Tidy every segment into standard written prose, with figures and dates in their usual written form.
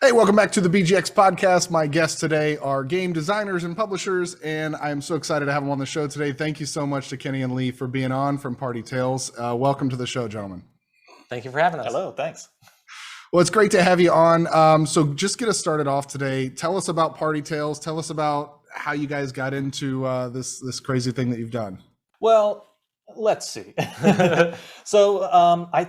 Hey, welcome back to the BGX podcast. My guests today are game designers and publishers, and I'm so excited to have them on the show today. Thank you so much to Kenny and Lee for being on from Party Tales. Welcome to the show, gentlemen. Thank you for having us. Hello, thanks. Well, it's great to have you on. So just get us started off today. Tell us about Party Tales. Tell us about how you guys got into this crazy thing that you've done. Well, let's see. I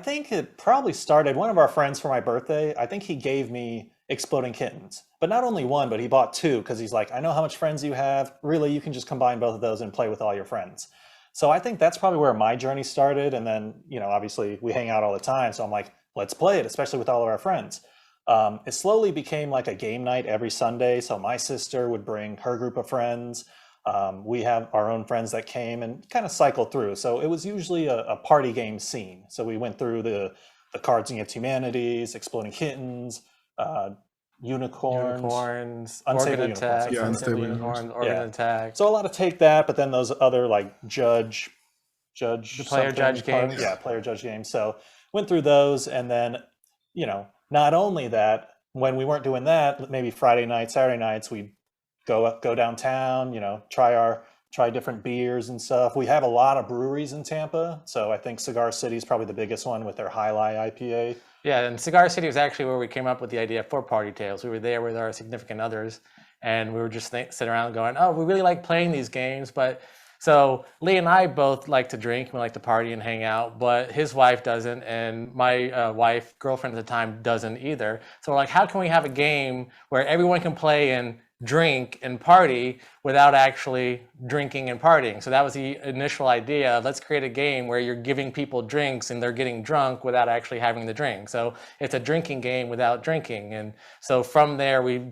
think it probably started, one of our friends for my birthday, I think he gave me Exploding Kittens. But not only one, but he bought two because he's like, I know how much friends you have. Really, you can just combine both of those and play with all your friends. So I think that's probably where my journey started. And then, obviously we hang out all the time. So I'm like, let's play it, especially with all of our friends. It slowly became like a game night every Sunday. So my sister would bring her group of friends. We have our own friends that came and kind of cycled through. So it was usually a party game scene. So we went through the Cards Against Humanities, Exploding Kittens, unicorns, Unstable Attack, Organ Attack. So a lot of take that, but then those other like judge the player judge games. Yeah, player judge games. So went through those, and then not only that, when we weren't doing that, maybe Friday nights, Saturday nights, we'd go downtown, try different beers and stuff. We have a lot of breweries in Tampa, so I think Cigar City is probably the biggest one with their High Lie IPA. Yeah, and Cigar City was actually where we came up with the idea for Party Tales. We were there with our significant others, and we were just sitting around going, oh, we really like playing these games. But so Lee and I both like to drink, we like to party and hang out, but his wife doesn't, and my girlfriend at the time, doesn't either. So we're like, how can we have a game where everyone can play and drink and party without actually drinking and partying? So that was the initial idea. Let's create a game where you're giving people drinks and they're getting drunk without actually having the drink. So it's a drinking game without drinking. And so from there we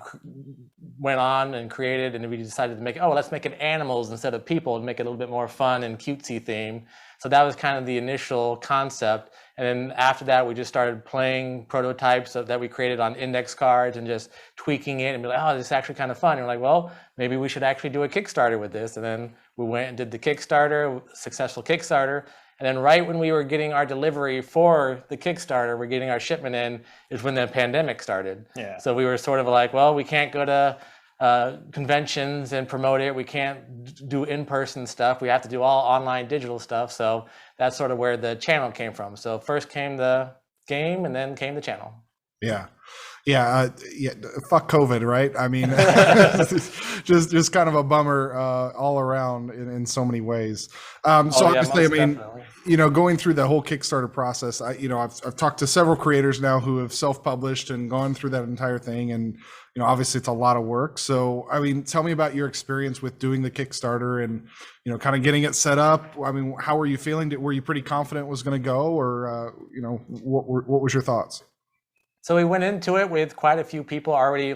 went on and created, and we decided to make, let's make it animals instead of people and make it a little bit more fun and cutesy theme. So that was kind of the initial concept. And then after that, we just started playing prototypes that we created on index cards and just tweaking it and be like, oh, this is actually kind of fun. And we're like, well, maybe we should actually do a Kickstarter with this. And then we went and did the Kickstarter, successful Kickstarter. And then right when we were getting our delivery for the Kickstarter, we're getting our shipment in, is when the pandemic started. Yeah. So we were sort of like, well, we can't go to conventions and promote it. We can't do in-person stuff. We have to do all online digital stuff. So that's sort of where the channel came from. So first came the game, and then came the channel. Yeah. Fuck COVID, right? I mean, just kind of a bummer all around in so many ways. Obviously, I mean, definitely. Going through the whole Kickstarter process, I've talked to several creators now who have self-published and gone through that entire thing, and obviously it's a lot of work. So, I mean, tell me about your experience with doing the Kickstarter and kind of getting it set up. I mean, how were you feeling? Were you pretty confident it was going to go, or what was your thoughts? So we went into it with quite a few people already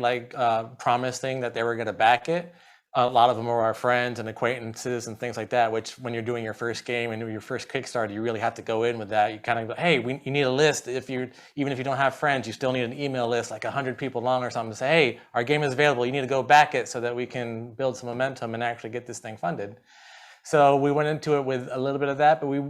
promising that they were going to back it. A lot of them were our friends and acquaintances and things like that, which when you're doing your first game and your first Kickstarter, you really have to go in with that. You kind of go, hey, you need a list. Even if you don't have friends, you still need an email list, like 100 people long or something, to say, hey, our game is available. You need to go back it so that we can build some momentum and actually get this thing funded. So we went into it with a little bit of that, but we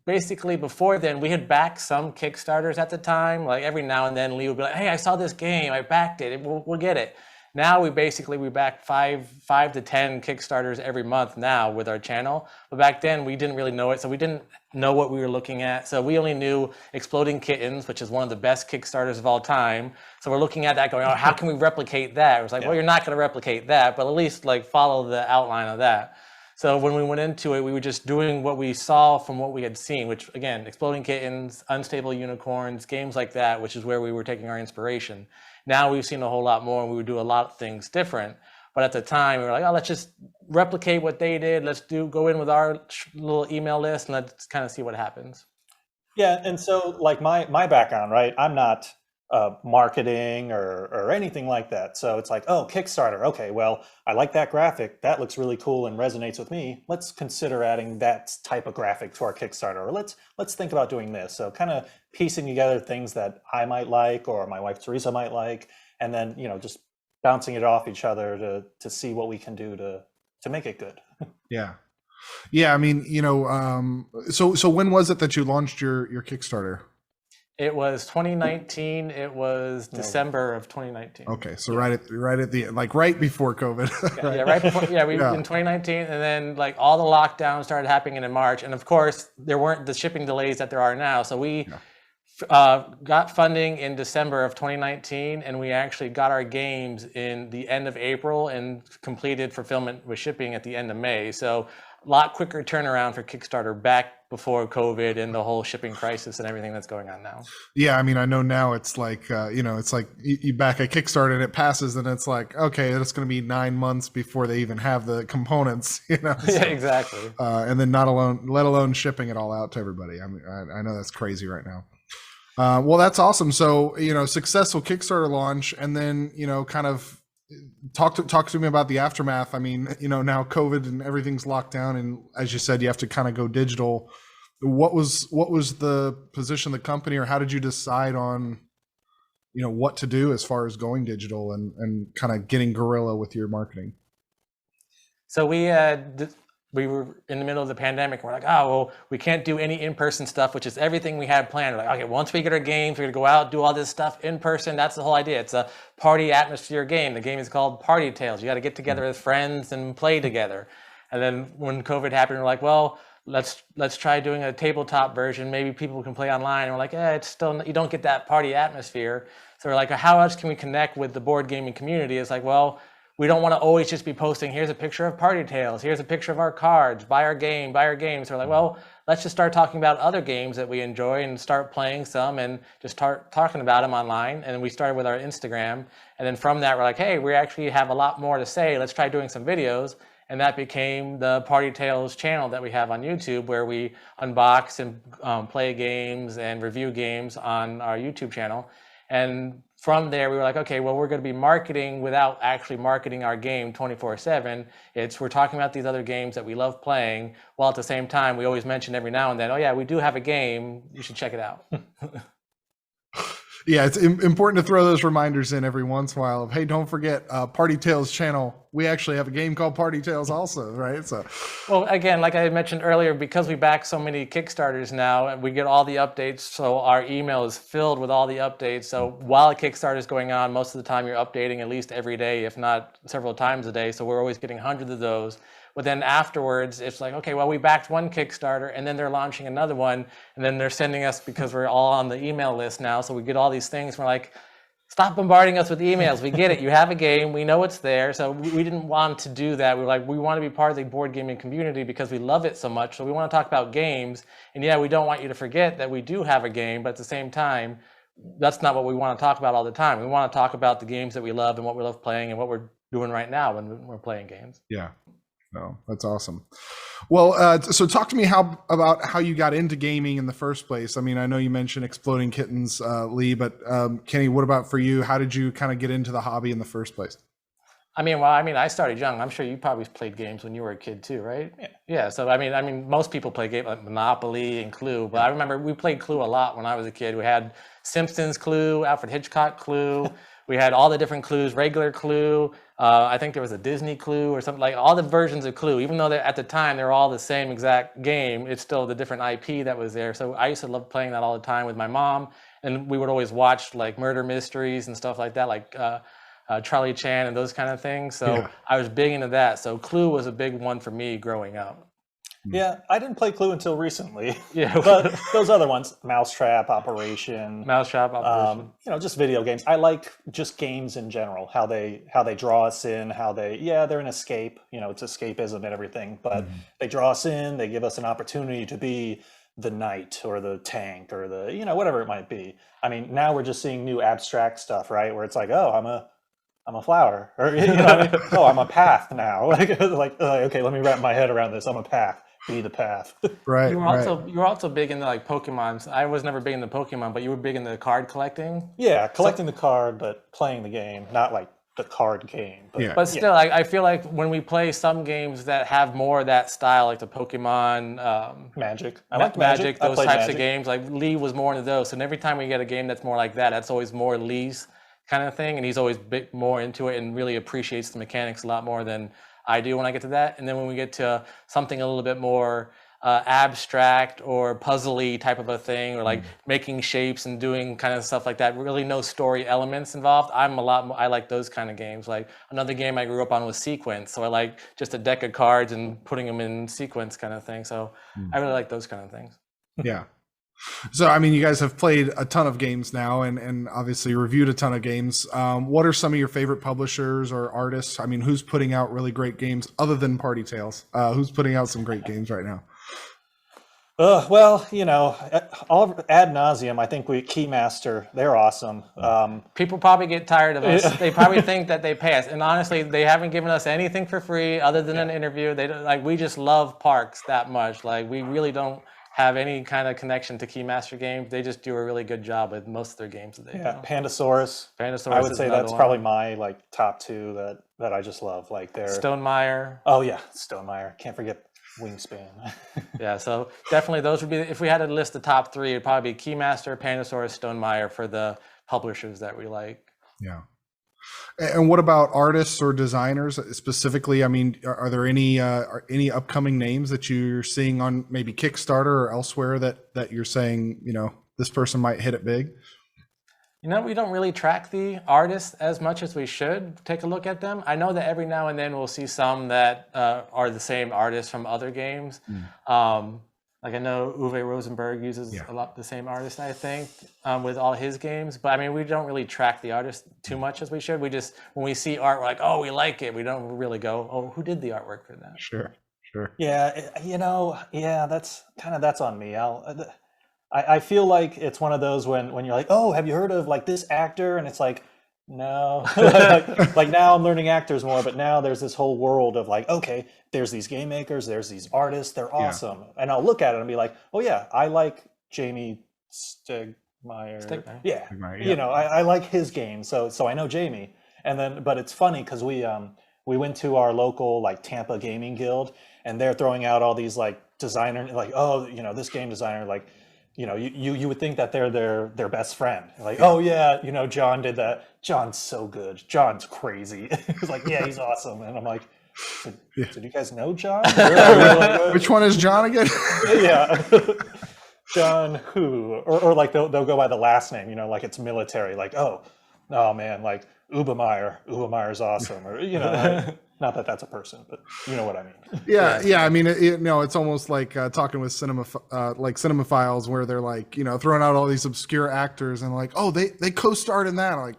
basically, before then, we had backed some Kickstarters at the time. Like every now and then, Lee would be like, hey, I saw this game, I backed it, we'll get it. Now we back 5 to 10 Kickstarters every month now with our channel. But back then we didn't really know it, so we didn't know what we were looking at. So we only knew Exploding Kittens, which is one of the best Kickstarters of all time. So we're looking at that going, oh, how can we replicate that? It was like, well, you're not gonna replicate that, but at least follow the outline of that. So when we went into it, we were just doing what we saw from what we had seen, which again, Exploding Kittens, Unstable Unicorns, games like that, which is where we were taking our inspiration. Now we've seen a whole lot more, and we would do a lot of things different. But at the time, we were like, oh, let's just replicate what they did. Let's go in with our little email list and let's kind of see what happens. Yeah, and so like my background, right? I'm not marketing or anything like that. So it's like, oh, Kickstarter. Okay, well, I like that graphic. That looks really cool and resonates with me. Let's consider adding that type of graphic to our Kickstarter. Or let's think about doing this. So kind of piecing together things that I might like or my wife Teresa might like, and then just bouncing it off each other to see what we can do to make it good. Yeah. I mean, so when was it that you launched your Kickstarter? It was 2019. It was December of 2019. Okay, so right at the like right before COVID. Right. Yeah, right before. Yeah, in 2019, and then like all the lockdowns started happening in March, and of course there weren't the shipping delays that there are now. So we got funding in December of 2019, and we actually got our games in the end of April and completed fulfillment with shipping at the end of May. So a lot quicker turnaround for Kickstarter back before COVID and the whole shipping crisis and everything that's going on now. Yeah, I mean, I know now it's like, it's like you back a Kickstarter and it passes, and it's like, okay, it's going to be 9 months before they even have the components, So, yeah, exactly. And then let alone shipping it all out to everybody. I mean, I know that's crazy right now. Well, that's awesome. So, successful Kickstarter launch, and then, kind of talk to me about the aftermath. I mean, now COVID and everything's locked down, and as you said, you have to kind of go digital. What was the position of the company, or how did you decide on, what to do as far as going digital and kind of getting guerrilla with your marketing? So we were in the middle of the pandemic. We're like, oh, well, we can't do any in-person stuff, which is everything we had planned. We're like, okay, once we get our games, we're gonna go out, do all this stuff in person. That's the whole idea. It's a party atmosphere game. The game is called Party Tales. You got to get together as friends and play together. And then when COVID happened, we're like, well, let's try doing a tabletop version. Maybe people can play online. And we're like, it's still, you don't get that party atmosphere. So we're like, how else can we connect with the board gaming community? It's like, well, we don't want to always just be posting, here's a picture of Party Tales, here's a picture of our cards, buy our game, buy our games. So we're like, well, let's just start talking about other games that we enjoy and start playing some and just start talking about them online. And we started with our Instagram. And then from that, we're like, hey, we actually have a lot more to say. Let's try doing some videos. And that became the Party Tales channel that we have on YouTube, where we unbox and play games and review games on our YouTube channel. And from there, we were like, okay, well, we're going to be marketing without actually marketing our game 24/7. We're talking about these other games that we love playing, while at the same time, we always mention every now and then, oh yeah, we do have a game, you should check it out. Yeah, it's important to throw those reminders in every once in a while of, hey, don't forget Party Tales channel. We actually have a game called Party Tales also, right? So, well, again, like I mentioned earlier, because we back so many Kickstarters now, and we get all the updates, so our email is filled with all the updates. So while a Kickstarter is going on, most of the time you're updating at least every day, if not several times a day. So we're always getting hundreds of those. But then afterwards, it's like, okay, well, we backed one Kickstarter, and then they're launching another one, and then they're sending us, because we're all on the email list now, so we get all these things. We're like, stop bombarding us with emails. We get it. You have a game. We know it's there. So we didn't want to do that. We were like, we want to be part of the board gaming community because we love it so much. So we want to talk about games. And yeah, we don't want you to forget that we do have a game, but at the same time, that's not what we want to talk about all the time. We want to talk about the games that we love and what we love playing and what we're doing right now when we're playing games. Yeah. No, that's awesome. Well, so talk to me about how you got into gaming in the first place. I mean, I know you mentioned Exploding Kittens, Lee, but Kenny, what about for you? How did you kind of get into the hobby in the first place? I started young. I'm sure you probably played games when you were a kid too, right? Yeah. So I mean, most people play games like Monopoly and Clue, but I remember we played Clue a lot when I was a kid. We had Simpsons Clue, Alfred Hitchcock Clue. We had all the different Clues, regular Clue. I think there was a Disney Clue or something, like all the versions of Clue. Even though at the time they were all the same exact game, it's still the different IP that was there. So I used to love playing that all the time with my mom, and we would always watch like murder mysteries and stuff like that, like Charlie Chan and those kind of things. So yeah. I was big into that. So Clue was a big one for me growing up. Yeah, I didn't play Clue until recently. Yeah, but those other ones, Mousetrap, Operation, just video games. I like just games in general, how they draw us in, they're an escape. It's escapism and everything, but they draw us in. They give us an opportunity to be the knight or the tank or the whatever it might be. I mean, now we're just seeing new abstract stuff, right? Where it's like, oh, I'm a flower, or oh, I'm a path now. like okay, let me wrap my head around this. I'm a path. Be the path. Right. You were also big into like Pokemon. I was never big into Pokemon, but you were big into card collecting. Yeah, collecting the card, but playing the game, not like the card game. But still, I feel like when we play some games that have more of that style, like the Pokemon, Magic. I like Magic. Those types of games. Like Lee was more into those. And every time we get a game that's more like that, that's always more Lee's kind of thing. And he's always more into it and really appreciates the mechanics a lot more than I do when I get to that. And then when we get to something a little bit more abstract or puzzly type of a thing, or like making shapes and doing kind of stuff like that, really no story elements involved, I like those kind of games. Like another game I grew up on was Sequence, so I like just a deck of cards and putting them in sequence kind of thing. So I really like those kind of things. Yeah. So, I mean, you guys have played a ton of games now and obviously reviewed a ton of games. What are some of your favorite publishers or artists? I mean, who's putting out really great games other than Party Tales? Who's putting out some great games right now? Well, you know, all ad nauseum, I think Keymaster, they're awesome. People probably get tired of us. They probably think that they pay us, and honestly, they haven't given us anything for free other than an interview. They don't, like, we just love Parks that much. Like, we really don't have any kind of connection to Keymaster games. They just do a really good job with most of their games that they do. Pandasaurus. Pandasaurus. I would say that's probably my like top two that I just love. Like they're Stonemaier. Oh yeah, Stonemaier. Can't forget Wingspan. Yeah, so definitely those would be, if we had to list the top three, it'd probably be Keymaster, Pandasaurus, Stonemaier for the publishers that we like. Yeah. And what about artists or designers specifically? I mean, are there any upcoming names that you're seeing on maybe Kickstarter or elsewhere that you're saying, you know, this person might hit it big? You know, we don't really track the artists as much as we should. Take a look at them. I know that every now and then we'll see some that are the same artists from other games. Like I know Uwe Rosenberg uses a lot the same artist, I think, with all his games. But I mean, we don't really track the artist too much as we should. We just, when we see art, we're like, oh, we like it. We don't really go, oh, who did the artwork for that? Sure. Yeah, you know, that's on me. I feel like it's one of those when you're like, oh, have you heard of like this actor? And it's like, no. like now I'm learning actors more, but now there's this whole world of like, okay, there's these game makers, there's these artists, they're awesome. And I'll look at it and be like, oh yeah, I like Jamie Stegmaier. Yeah. You know, I like his game, so I know Jamie. And then, but it's funny because we went to our local like Tampa Gaming Guild, and they're throwing out all these like designer, like, oh, you know, this game designer, like, you know, you would think that they're their best friend. Like, oh yeah, you know, John did that. John's so good. John's crazy. He's like, yeah, he's awesome. And I'm like, so do you guys know John? Which one is John again? Yeah. John who? Or like they'll go by the last name, you know, like it's military. Like, oh man, like Ubermeyer's awesome. Or, you know, like, not that that's a person, but you know what I mean. Yeah. I mean, it's almost like talking with cinemaphiles where they're like, you know, throwing out all these obscure actors and like, oh, they co-starred in that. I'm like,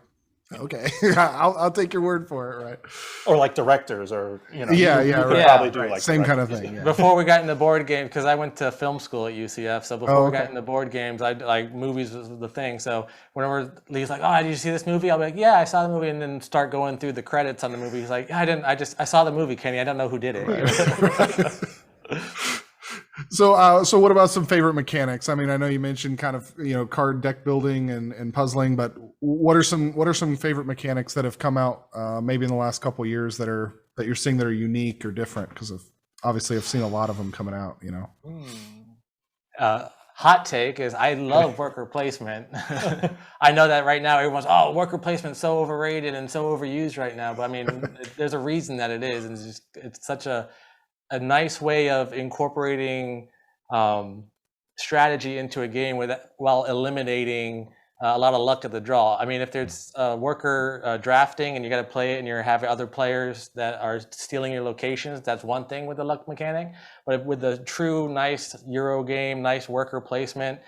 okay, I'll take your word for it, right? Or like directors, or you know, right. Probably do like same kind of thing. Yeah. Before we got into board games, because I went to film school at UCF, so before we got into board games, I like movies was the thing. So whenever Lee's like, "Oh, did you see this movie?" I'll be like, "Yeah, I saw the movie," and then start going through the credits on the movie. He's like, "I didn't. I saw the movie, Kenny. I don't know who did it." Right. So what about some favorite mechanics? I mean, I know you mentioned kind of, you know, card deck building and puzzling, but what are some favorite mechanics that have come out maybe in the last couple of years that you're seeing that are unique or different? Because obviously I've seen a lot of them coming out, you know. Hot take is I love worker placement. I know that right now everyone's, oh, worker placement is so overrated and so overused right now, but I mean, there's a reason that it is, and it's such a nice way of incorporating strategy into a game while eliminating a lot of luck of the draw. I mean, if there's worker drafting and you got to play it and you have other players that are stealing your locations, that's one thing with the luck mechanic. But with the true nice Euro game, nice worker placement,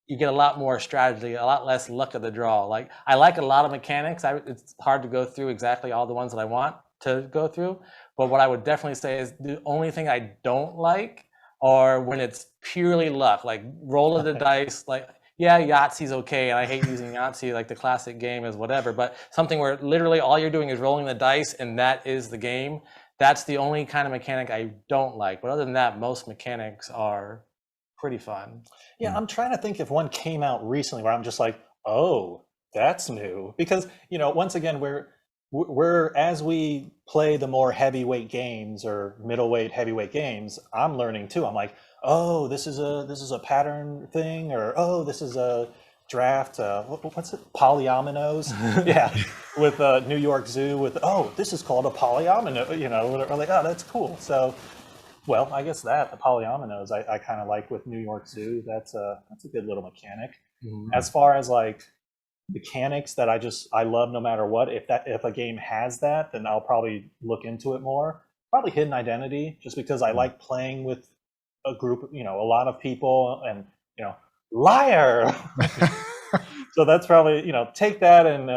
you get a lot more strategy, a lot less luck of the draw. Like, I like a lot of mechanics. It's hard to go through exactly all the ones that I want to go through. But what I would definitely say is the only thing I don't like are when it's purely luck, like roll of the dice, like, yeah, Yahtzee's okay, and I hate using Yahtzee, like the classic game is whatever, but something where literally all you're doing is rolling the dice and that is the game, that's the only kind of mechanic I don't like. But other than that, most mechanics are pretty fun. Yeah, I'm trying to think if one came out recently where I'm just like, oh, that's new. Because, you know, once again, we're as we play the more heavyweight games or middleweight heavyweight games, I'm learning too. I'm like, oh, this is a pattern thing, or oh, this is a draft. What's it? Polyominoes. Yeah, with New York Zoo. With oh, this is called a polyomino. You know, we're like, oh, that's cool. So Well, I guess the polyominoes I kind of like with New York Zoo. That's a good little mechanic. Mhm. As far as like mechanics that I love no matter what, if a game has that, then I'll probably look into it more. Probably Hidden Identity, just because I like playing with a group, a lot of people, and liar. So that's probably, take that, and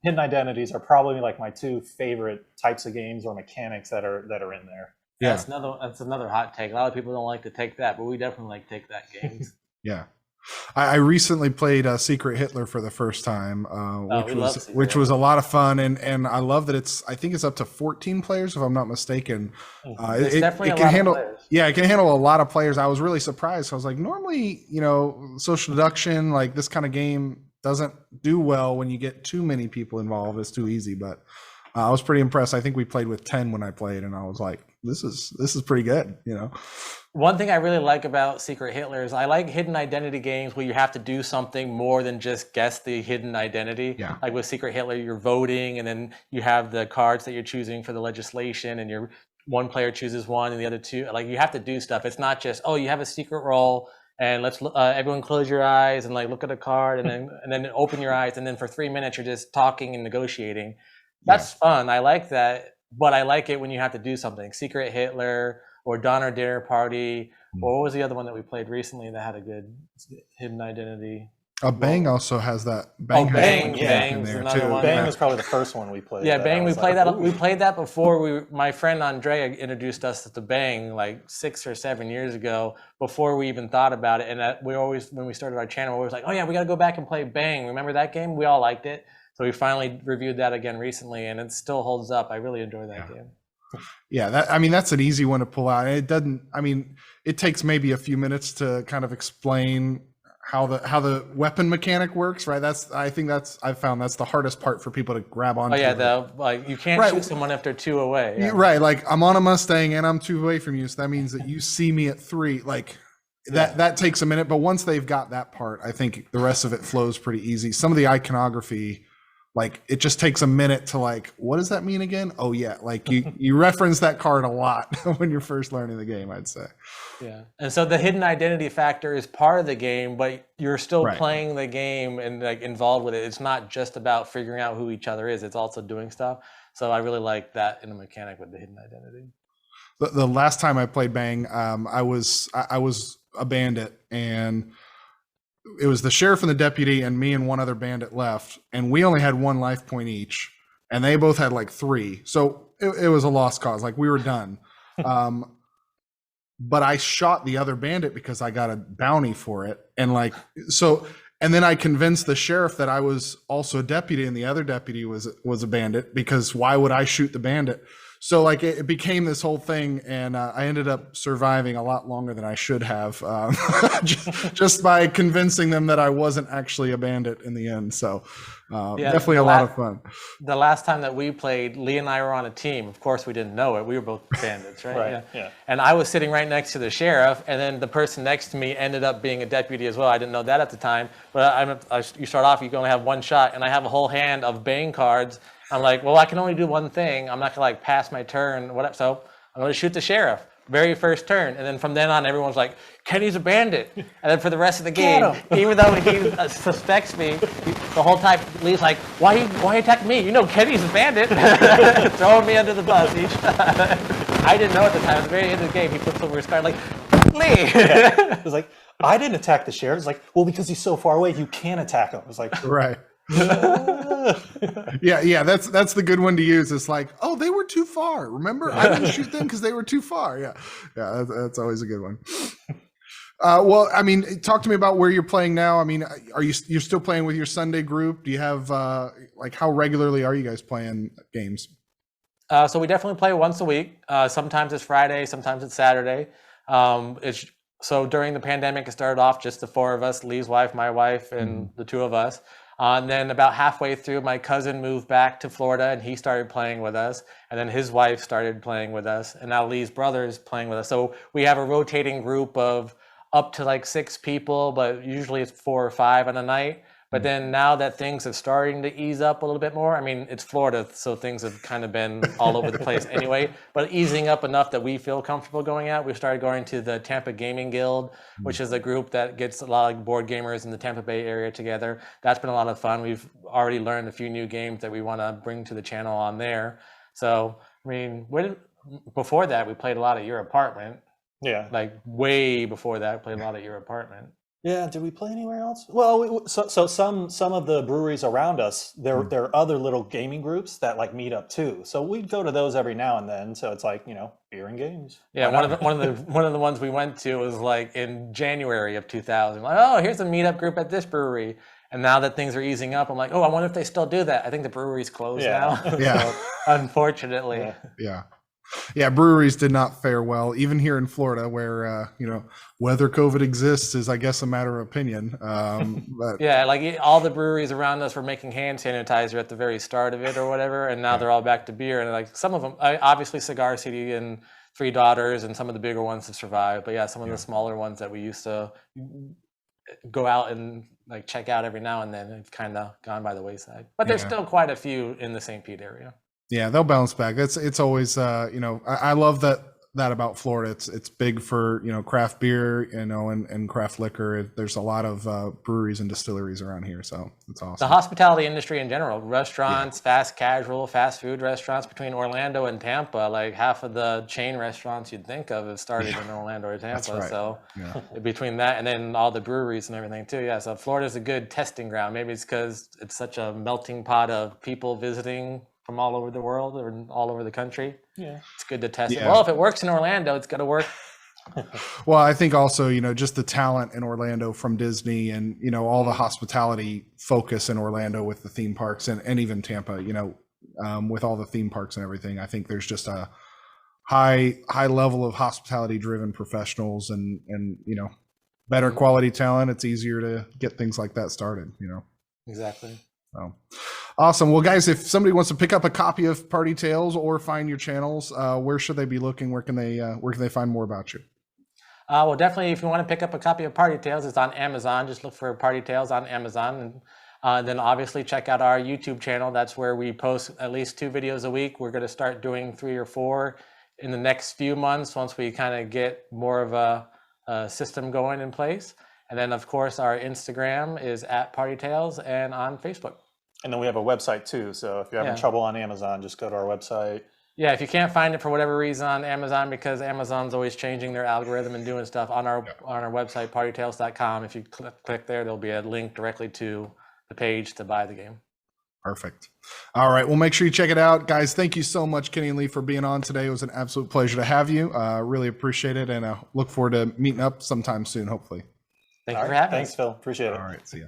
Hidden Identities are probably like my two favorite types of games or mechanics that are in there. Yeah, that's another hot take. A lot of people don't like to take that, but we definitely like take that games. Yeah. I recently played Secret Hitler for the first time, which was a lot of fun, and I love that I think it's up to 14 players if I'm not mistaken. It's definitely a lot of players. Yeah, it can handle a lot of players. I was really surprised. I was like, normally, social deduction, like this kind of game doesn't do well when you get too many people involved. It's too easy, but I was pretty impressed. I think we played with 10 when I played, and I was like, this is pretty good, One thing I really like about Secret Hitler is I like hidden identity games where you have to do something more than just guess the hidden identity. Yeah. Like with Secret Hitler, you're voting, and then you have the cards that you're choosing for the legislation, and one player chooses one and the other two. Like you have to do stuff. It's not just, oh, you have a secret roll and let's everyone close your eyes and like look at a card and then open your eyes, and then for 3 minutes you're just talking and negotiating. That's fun. I like that, but I like it when you have to do something. Secret Hitler or Donner Dinner Party, or what was the other one that we played recently that had a good hidden identity? Bang also has that. Bang in there too. Bang was probably the first one we played. Yeah, Bang. We played that before. My friend Andrea introduced us to Bang like 6 or 7 years ago, before we even thought about it. And when we started our channel, we were like, oh yeah, we got to go back and play Bang. Remember that game? We all liked it. So we finally reviewed that again recently, and it still holds up. I really enjoy that game. Yeah, that's an easy one to pull out. It takes maybe a few minutes to kind of explain how the weapon mechanic works, right? I've found that's the hardest part for people to grab onto. Oh yeah, you can't shoot someone if they're 2 away. Yeah. Right, like I'm on a Mustang and I'm 2 away from you, so that means that you see me at 3. Like that takes a minute, but once they've got that part, I think the rest of it flows pretty easy. Some of the iconography, like it just takes a minute to like, what does that mean again? Oh yeah, like you reference that card a lot when you're first learning the game, I'd say. Yeah, and so the hidden identity factor is part of the game, but you're still playing the game and like involved with it. It's not just about figuring out who each other is; it's also doing stuff. So I really like that in a mechanic with the hidden identity. The last time I played Bang, I was a bandit, and it was the sheriff and the deputy and me and one other bandit left, and we only had 1 life point each, and they both had like 3. So it was a lost cause. Like we were done. But I shot the other bandit because I got a bounty for it. And then I convinced the sheriff that I was also a deputy and the other deputy was a bandit, because why would I shoot the bandit? So like it became this whole thing, and I ended up surviving a lot longer than I should have, just by convincing them that I wasn't actually a bandit in the end. So definitely a lot of fun. The last time that we played, Lee and I were on a team. Of course, we didn't know it. We were both bandits, right? Right. Yeah. And I was sitting right next to the sheriff, and then the person next to me ended up being a deputy as well. I didn't know that at the time. But you start off, you can only have 1 shot, and I have a whole hand of Bang cards. I'm like, well, I can only do one thing. I'm not gonna like pass my turn, so I'm gonna shoot the sheriff. Very first turn, and then from then on, everyone's like, Kenny's a bandit. And then for the rest of the game, even though he suspects me, the whole time Lee's like, why you attacking me? You know Kenny's a bandit. Throwing me under the bus each time. I didn't know at the time. At the very end of the game, he flips over his card like, Lee. It was like, I didn't attack the sheriff. It's like, well, because he's so far away, you can't attack him. It's like, right. yeah, that's the good one to use. It's like, oh, they were too far. Remember, I didn't shoot them because they were too far. Yeah, that's always a good one. Well, I mean, talk to me about where you're playing now. I mean, you're still playing with your Sunday group? Do you have like how regularly are you guys playing games? So we definitely play once a week. Sometimes it's Friday, sometimes it's Saturday. So during the pandemic, it started off just the 4 of us: Lee's wife, my wife, and the 2 of us. And then about halfway through, my cousin moved back to Florida, and he started playing with us. And then his wife started playing with us, and now Lee's brother is playing with us. So we have a rotating group of up to like 6 people, but usually it's 4 or 5 on a night. But then now that things are starting to ease up a little bit more, I mean, it's Florida, so things have kind of been all over the place anyway, but easing up enough that we feel comfortable going out. We started going to the Tampa Gaming Guild, which is a group that gets a lot of board gamers in the Tampa Bay area together. That's been a lot of fun. We've already learned a few new games that we want to bring to the channel on there. So, I mean, before that, we played a lot at your apartment. Yeah. Like way before that, we played a lot at your apartment. Yeah, did we play anywhere else? Well, so some of the breweries around us, there are other little gaming groups that like meet up too. So we'd go to those every now and then. So it's like, you know, beer and games. Yeah, one of the ones we went to was like in January of 2000. Like, oh, here's a meetup group at this brewery. And now that things are easing up, I'm like, oh, I wonder if they still do that. I think the brewery's closed now. Yeah. So, unfortunately. Yeah, breweries did not fare well, even here in Florida, where you know, whether COVID exists is, I guess, a matter of opinion. But yeah, like all the breweries around us were making hand sanitizer at the very start of it or whatever, and now they're all back to beer. And like some of them, obviously Cigar City and Three Daughters, and some of the bigger ones have survived. But yeah, some of the smaller ones that we used to go out and like check out every now and then have kind of gone by the wayside. But there's still quite a few in the St. Pete area. Yeah, they'll bounce back. It's always you know, I love that about Florida. It's big for, you know, craft beer, you know, and craft liquor. There's a lot of breweries and distilleries around here, so it's awesome. The hospitality industry in general, restaurants, fast casual, fast food restaurants between Orlando and Tampa, like half of the chain restaurants you'd think of have started in Orlando or Tampa. That's right. So between that and then all the breweries and everything too. Yeah, so Florida's a good testing ground. Maybe it's because it's such a melting pot of people visiting from all over the world or all over the country. Yeah, it's good to test it. Well, if it works in Orlando, it's got to work. Well, I think also, you know, just the talent in Orlando from Disney and, you know, all the hospitality focus in Orlando with the theme parks and even Tampa, you know, with all the theme parks and everything. I think there's just a high level of hospitality driven professionals and, you know, better quality talent. It's easier to get things like that started, you know. Exactly. So awesome. Well, guys, if somebody wants to pick up a copy of Party Tales or find your channels, where should they be looking? Where can they find more about you? Well, definitely, if you want to pick up a copy of Party Tales, it's on Amazon. Just look for Party Tales on Amazon. And then obviously check out our YouTube channel. That's where we post at least 2 videos a week. We're going to start doing 3 or 4 in the next few months once we kind of get more of a system going in place. And then, of course, our Instagram is @PartyTales and on Facebook. And then we have a website too. So if you're having trouble on Amazon, just go to our website. Yeah, if you can't find it for whatever reason on Amazon, because Amazon's always changing their algorithm and doing stuff on our website, partytales.com. If you click there, there'll be a link directly to the page to buy the game. Perfect. All right. Well, make sure you check it out. Guys, thank you so much, Kenny and Lee, for being on today. It was an absolute pleasure to have you. Really appreciate it. And look forward to meeting up sometime soon, hopefully. Thank you for having us. Thanks, Phil. Appreciate it. All right. See ya.